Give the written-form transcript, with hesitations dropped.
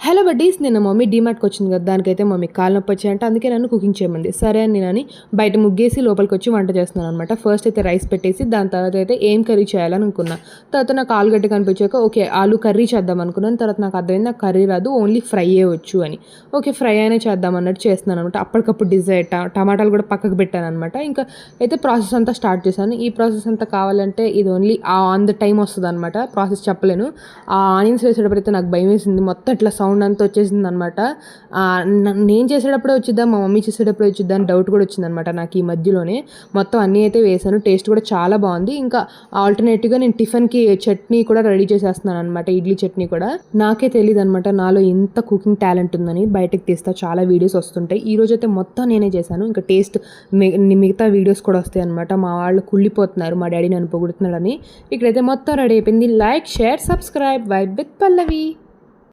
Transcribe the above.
Hello buddies, నిన్న mummy డీమార్ట్కి వచ్చింది కదా, దానికైతే మమ్మీ కాలు నొప్పి వచ్చాయంటే అందుకే నన్ను కుకింగ్ చేయమంది. సరే అని నేనని బయట ముగ్గేసి లోపలికి వచ్చి వంట చేస్తున్నాను అనమాట. ఫస్ట్ అయితే రైస్ పెట్టేసి దాని తర్వాత అయితే ఏం కర్రీ చేయాలని అనుకున్నా. తర్వాత నాకు ఆలుగడ్డ కనిపించాక ఓకే ఆలు కర్రీ చేద్దాం అనుకున్నాను. తర్వాత నాకు అర్థమైంది నాకు కర్రీ రాదు, ఓన్లీ ఫ్రైయే వచ్చు అని. ఓకే ఫ్రై అయినా చేద్దాం అన్నట్టు చేస్తున్నాను అనమాట. అప్పటికప్పుడు డిజైట్ టమాటాలు కూడా పక్కకు పెట్టాను అనమాట. ఇంకా అయితే ప్రాసెస్ అంతా స్టార్ట్ చేశాను. ఈ ప్రాసెస్ అంతా కావాలంటే ఇది ఓన్లీ ఆన్ ద టైం వస్తుంది అనమాట. ప్రాసెస్ చెప్పలేను. ఆ ఆనియన్స్ వేసేటప్పుడు అయితే నాకు భయం వేసింది. మొత్తం ఇట్లా సౌండ్ అంతా వచ్చేసింది అనమాట. నేను చేసేటప్పుడే వచ్చిద్దా, మా మమ్మీ చేసేటప్పుడే వచ్చిద్దా అని డౌట్ కూడా వచ్చిందనమాట నాకు ఈ మధ్యలోనే. మొత్తం అన్నీ అయితే వేసాను. టేస్ట్ కూడా చాలా బాగుంది. ఇంకా ఆల్టర్నేటివ్గా నేను టిఫిన్కి చట్నీ కూడా రెడీ చేసేస్తున్నాను అనమాట. ఇడ్లీ చట్నీ కూడా నాకే తెలియదు అనమాట నాలో ఎంత కుకింగ్ టాలెంట్ ఉందని. బయటకు తీస్తా, చాలా వీడియోస్ వస్తుంటాయి. ఈ రోజు అయితే మొత్తం నేనే చేశాను. ఇంకా టేస్ట్ మిగతా వీడియోస్ కూడా వస్తాయి అనమాట. మా వాళ్ళు కుళ్ళిపోతున్నారు మా డాడీ నన్ను పొగుడుతున్నాడని. ఇక్కడైతే మొత్తం రెడీ అయిపోయింది. Like, share, subscribe. Vibe with Pallavi.